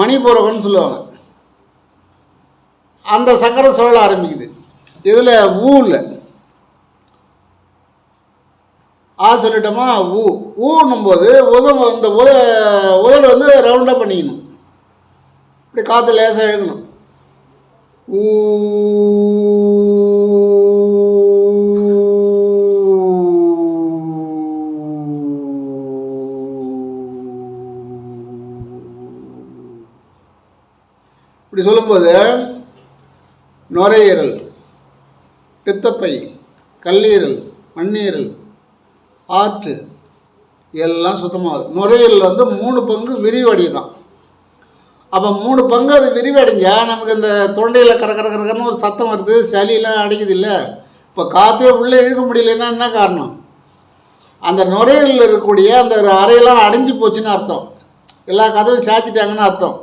மணிபூரகம்னு சொல்லுவாங்க. அந்த சக்கரை சுழல ஆரம்பிக்குது. இதில் ஊவில் சொல்லிட்டோமா, ஊன்னும் போது இந்த உதடு வந்து ரவுண்டாக பண்ணிக்கணும். இப்படி காற்று லேசாக இழுக்கணும். ஊ இப்படி சொல்லும்போது நுரையீரல், பித்தப்பை, கல்லீரல், மண்ணீரல், ஆற்று எல்லாம் சுத்தமாகுது. நுரையீரல் வந்து 3 பங்கு விரிவடை தான். அப்போ 3 பங்கு அது விரிவடைஞ்சால் நமக்கு இந்த தொண்டையில் கரகரன்னு ஒரு சத்தம் வருது, சளியெல்லாம் அடைக்குது இல்லை. இப்போ காற்றே உள்ளே இழுக்க முடியலன்னா என்ன காரணம்? அந்த நுரையீரலில் இருக்கக்கூடிய அந்த அறையெல்லாம் அடைஞ்சு போச்சுன்னு அர்த்தம். எல்லா கதவும் சாய்ச்சிட்டாங்கன்னு அர்த்தம்.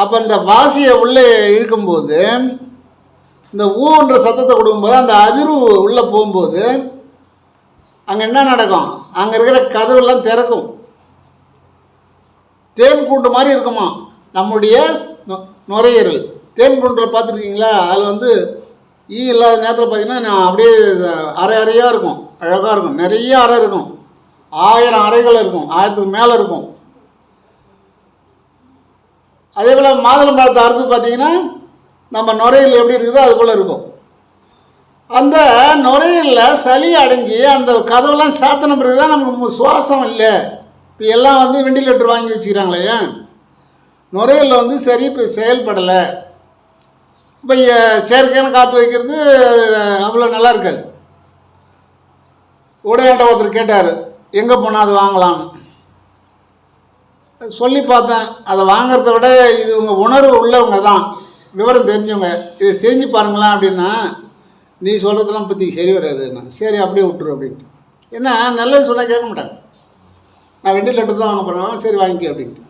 அப்போ இந்த வாசியை உள்ளே இழுக்கும்போது, இந்த ஊன்ற சத்தத்தை கொடுக்கும்போது, அந்த அதிர்வு உள்ளே போகும்போது அங்கே என்ன நடக்கும்? அங்கே இருக்கிற கதவுலாம் திறக்கும். தேன் கூண்டு மாதிரி இருக்குமா நம்முடைய நுரையீரல். தேன் கூண்டில் பார்த்துருக்கீங்களா? அதில் வந்து இல்லாத நேரத்தில் பார்த்தீங்கன்னா அப்படியே அறையாக இருக்கும், அழகாக இருக்கும். நிறைய அறை இருக்கும், 1000 அறைகள் இருக்கும், 1000க்கு மேலே இருக்கும். அதே போல் மாதுளம்பழத்தை அறுத்து பார்த்தீங்கன்னா நம்ம நுரையீரல் எப்படி இருக்குதோ அது போல் இருக்கும். அந்த நுரையீரலில் சளி அடைஞ்சி அந்த கதவெல்லாம் சாத்தின பிறகு தான் நமக்கு சுவாசம் இல்லை. இப்போ எல்லாம் வந்து வெண்டிலேட்டர் வாங்கி வச்சுக்கிறாங்களே, ஏன்? நுரையீரலில் வந்து சரி இப்போ செயல்படலை. இப்போ செயற்கையான காற்று வைக்கிறது அவ்வளோ நல்லா இருக்காது. உடையாண்ட ஒருத்தர் கேட்டார், எங்கே போனால் அது வாங்கலான்னு. சொல்லி பார்த்தேன், அதை வாங்கிறத விட இது உங்கள் உணர்வு உள்ளவங்க தான், விவரம் தெரிஞ்சவங்க, இதை செஞ்சு பாருங்களேன் அப்படின்னா, நீ சொல்கிறதெல்லாம் பற்றி சரி வராதுண்ணா. சரி அப்படியே விட்டுரு அப்படின்ட்டு. என்ன நல்லது சொன்னால் கேட்க மாட்டாங்க. நான் வெண்டிலேட்டர் தான் வாங்க போகிறேன், சரி வாங்கிக்க அப்படின்ட்டு.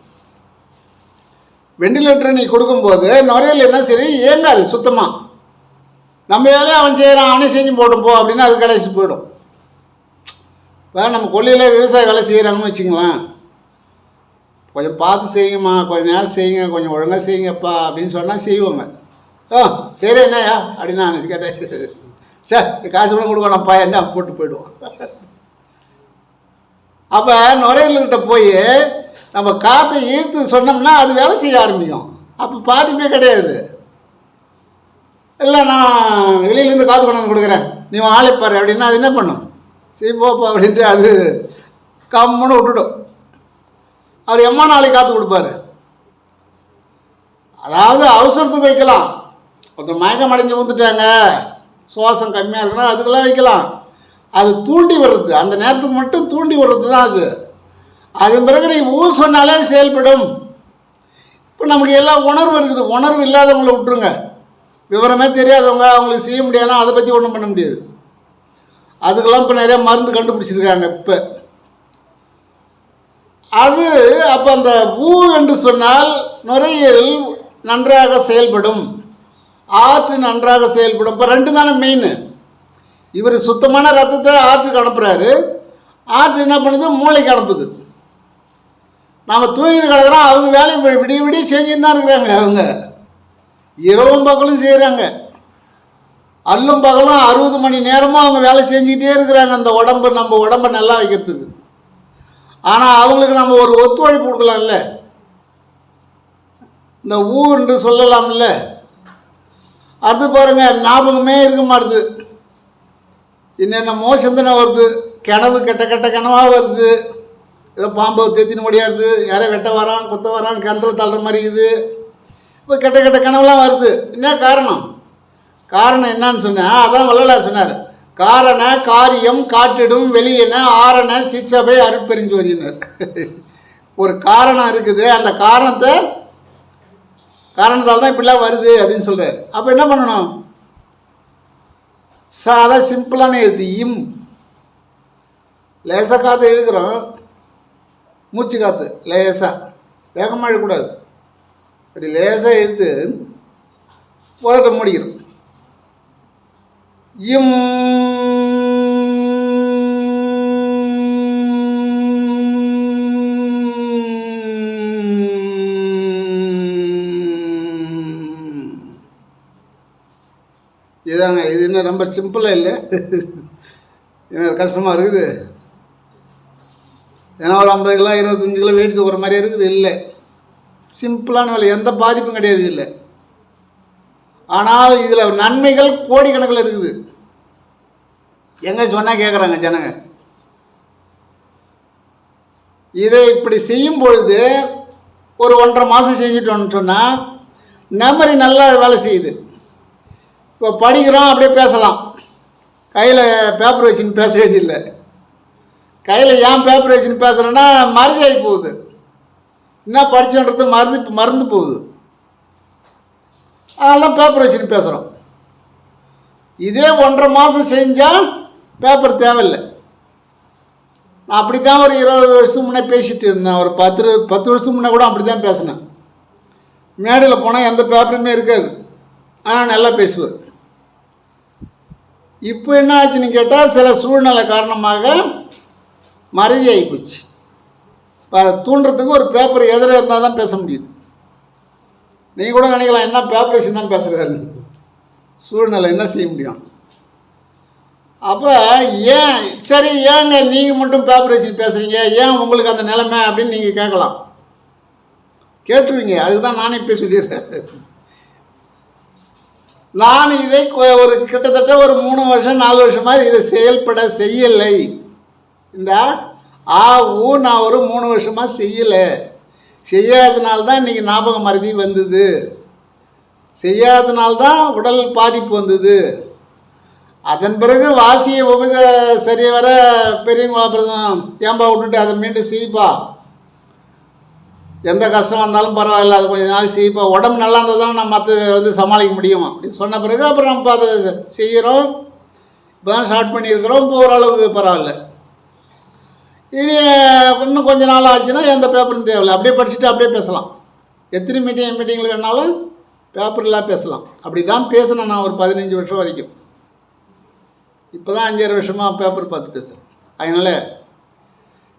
வெண்டிலேட்டர் நீ கொடுக்கும்போது நுரையீரல் என்ன சரி இயங்காது சுத்தமாக. நம்ம வேலையை அவன் செய்கிறான், அவனே செஞ்சு போட்டும் போ அப்படின்னு அது கடைசி போயிடும். இப்போ நம்ம கொல்லையில் விவசாய வேலை செய்கிறாங்கன்னு வச்சுங்களேன், கொஞ்சம் பார்த்து செய்யுங்கம்மா, கொஞ்சம் நேரம் செய்யுங்க, கொஞ்சம் ஒழுங்காக செய்யுங்கப்பா அப்படின்னு சொன்னால் செய்வாங்க. சரி என்னையா அப்படின்னு நான் கேட்டேன். சார் காசு கூட கொடுக்கணும்ப்பா என்ன போட்டு போயிடுவோம். அப்போ நுரையீரல்கிட்ட போய் நம்ம காற்றை இழுத்து சொன்னோம்னா அது வேலை செய்ய ஆரம்பிக்கும். அப்போ பாதிப்பே கிடையாது. இல்லை நான் வெளியிலேருந்து காற்று கொண்டு வந்து கொடுக்குறேன், நீ ஆளைப்பாரு அப்படின்னா அது என்ன பண்ணும்? சரி போப்பா அப்படின்ட்டு அது கம்முன்னு விட்டுடும். அவர் எம்மா நாளைக்கு காற்று கொடுப்பாரு. அதாவது அவசரத்துக்கு வைக்கலாம். ஒருத்தர் மயக்கம் அடைஞ்சு வந்துட்டாங்க, சுவாசம் கம்மியாக இருக்குன்னா அதுக்கெல்லாம் வைக்கலாம். அது தூண்டி வர்றது, அந்த நேரத்துக்கு மட்டும் தூண்டி வர்றது தான் அது. அதன் பிறகு நீ ஊர் சொன்னாலே செயல்படும். இப்போ நமக்கு எல்லாம் உணர்வு இருக்குது. உணர்வு இல்லாதவங்களை விட்டுருங்க, விவரமே தெரியாதவங்க, அவங்களுக்கு செய்ய முடியாதுன்னா அதை பற்றி ஒன்றும் பண்ண முடியாது. அதுக்கெல்லாம் இப்போ நிறையா மருந்து கண்டுபிடிச்சிருக்காங்க இப்போ. அது அப்போ அந்த ஊ என்று சொன்னால் நுரையீரல் நன்றாக செயல்படும், ஆற்று நன்றாக செயல்படும். இப்போ 2 தானே மெயின். இவர் சுத்தமான ரத்தத்தை ஆற்றுக்கு அனுப்புகிறாரு, ஆற்று என்ன பண்ணுது? மூளைக்கு அனுப்புது. நாம் தூங்கிட்டு கிடக்கிறோம், அவங்க வேலையை விடிய விடிய செஞ்சுன்னு தான் இருக்கிறாங்க. அவங்க இரவும் பகலும் செய்கிறாங்க, அல்லும் பகலும் 60 மணி நேரமும் அவங்க வேலை செஞ்சுக்கிட்டே இருக்கிறாங்க அந்த நம்ம உடம்பை நல்லா வைக்கிறதுக்கு. ஆனால் அவங்களுக்கு நம்ம ஒரு ஒத்துழைப்பு கொடுக்கலாம்ல, இந்த ஊன்று சொல்லலாம்ல. அது பாருங்கள், ஞாபகமே இருக்க மாட்டுது, என்னென்னமோ சிந்தனை வருது, கனவு கெட்ட கனவாக வருது. ஏதோ பாம்பை தேத்தின்னு முடியாது, யாரோ வெட்ட வரான் குத்த வரான் கிணத்துல தள்ளுற மாதிரி இருக்குது. இப்போ கெட்ட கெட்ட கனவுலாம் வருது. என்ன காரணம்? காரணம் என்னன்னு சொன்னால் அதான் வள்ளலார் சொன்னார். காரண காரியம் காட்டிடும் வெளியின ஆரண சிச்சபை அருட்பெருஞ்சோதினர். ஒரு காரணம் இருக்குது, அந்த காரணத்தால் தான் இப்படிலாம் வருது அப்படின்னு சொல்கிறார். அப்போ என்ன பண்ணணும்? சாதா சிம்பிளான எழுத்து இம். லேசாக காற்று இழுக்கிறோம், மூச்சு காற்று லேசாக, வேகமாக இழுக்கக்கூடாது. அப்படி லேசாக இழுத்து உதட்ட முடிக்கிறோம். இம் இதாங்க. இது இன்னும் ரொம்ப சிம்பிளாக இல்லை, எனக்கு கஷ்டமாக இருக்குது. ஏன்னா ஒரு 50 கிலோ 25 கிலோ வெயிட் தூக்குற மாதிரி இருக்குது. இல்லை, சிம்பிளான வேலை, எந்த பாதிப்பும் கிடையாது இல்லை. ஆனால் இதில் நன்மைகள் கோடிக்கணக்கில் இருக்குது. எங்கே சொன்னால் கேட்குறாங்க ஜனங்க. இதை இப்படி செய்யும் பொழுது ஒரு 1.5 மாதம் செஞ்சுட்டோன்னு சொன்னால் மெமரி நல்லா வேலை செய்யுது. இப்போ படிக்கிறோம், அப்படியே பேசலாம். கையில் பேப்பர் வச்சுன்னு பேச வேண்டியதில்லை. கையில் ஏன் பேப்பர் வச்சுன்னு பேசுகிறேன்னா மறதியாகி போகுது. என்ன படித்தோன்றது மறந்து போகுது. அதெல்லாம் பேப்பர் வச்சுன்னு பேசுகிறோம். இதே 1.5 மாதம் செஞ்சால் பேப்பர் தேவையில்லை. நான் அப்படி தான் ஒரு 20 வருஷத்துக்கு முன்னே பேசிகிட்டு இருந்தேன். ஒரு 10 வருஷத்துக்கு முன்னே கூட அப்படி தான் பேசினேன். மேடையில் போனால் எந்த பேப்பருமே இருக்காது, ஆனால் நல்லா பேசுவேன். இப்போ என்ன ஆச்சுன்னு கேட்டால் சில சூழ்நிலை காரணமாக மறதி ஆகி போச்சு. இப்போ அதை தூண்டுறதுக்கு ஒரு பேப்பர் எதிராக இருந்தால் தான் பேச முடியுது. நீங்கள் கூட நினைக்கலாம், என்ன பேப்பர் வச்சு தான் பேசுகிறாரு, சூழ்நிலை என்ன செய்ய முடியும். அப்போ ஏங்க நீங்கள் மட்டும் பேப்பர் வச்சு பேசுகிறீங்க, ஏன் உங்களுக்கு அந்த நிலைமை அப்படின்னு நீங்கள் கேட்கலாம். கேட்டுருவீங்க. அதுக்கு தான் நானே இப்போ சொல்லிடுறேன். நான் இதை ஒரு கிட்டத்தட்ட ஒரு 3 வருஷம் 4 வருஷமாக இதை செயல்பட செய்யலை. இந்த நான் ஒரு 3 வருஷமாக செய்யலை. செய்யாதனால்தான் இன்றைக்கி ஞாபக மறதி வந்தது, செய்யாதனால்தான் உடல் பாதிப்பு வந்தது. அதன் பிறகு வாசியை சரி வர பெரியவங்க அப்புறம் ஏன்பா விட்டுட்டு அதை மீண்டும் செய்ப்பா, எந்த கஷ்டம் வந்தாலும் பரவாயில்ல, அது கொஞ்சம் நாள் செய்ப்பா, உடம்பு நல்லா இருந்தால் தான் நம்ம மற்ற சமாளிக்க முடியும் அப்படின்னு சொன்ன பிறகு அப்புறம் நம்ம அதை செய்கிறோம். இப்போ தான் ஸ்டார்ட் பண்ணியிருக்கிறோம். இப்போ ஓரளவுக்கு பரவாயில்ல. இனி இன்னும் கொஞ்சம் நாள் ஆச்சுன்னா எந்த பேப்பரும் தேவையில்லை, அப்படியே படிச்சுட்டு அப்படியே பேசலாம். எத்தனை மீட்டிங்கில் வேணாலும் பேப்பர்லாம் பேசலாம். அப்படி தான் பேசினேன் நான் ஒரு 15 வருஷம் வரைக்கும். இப்போ தான் 5-6 வருஷமாக பேப்பர் பார்த்து பேசுகிறேன். அதனால்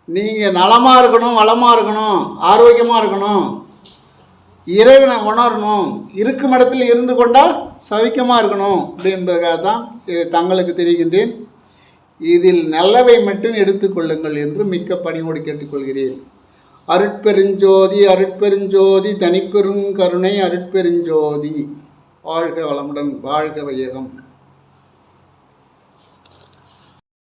நீங்கள் நலமாக இருக்கணும், வளமாக இருக்கணும், ஆரோக்கியமாக இருக்கணும், இறைவனை உணரணும், இருக்கும் இடத்தில் இருந்து கொண்டால் சவிக்கமாக இருக்கணும் அப்படின்றதுக்காக தான் இதை தங்களுக்கு தெரிவிக்கின்றேன். இதில் நல்லவை மட்டும் எடுத்துக்கொள்ளுங்கள் என்று மிக்க பணியோடு கேட்டுக்கொள்கிறேன். அருட்பெருஞ்சோதி அருட்பெருஞ்சோதி தனிப்பெரும் கருணை அருட்பெருஞ்சோதி. வாழ்க வளமுடன், வாழ்க வையகம்.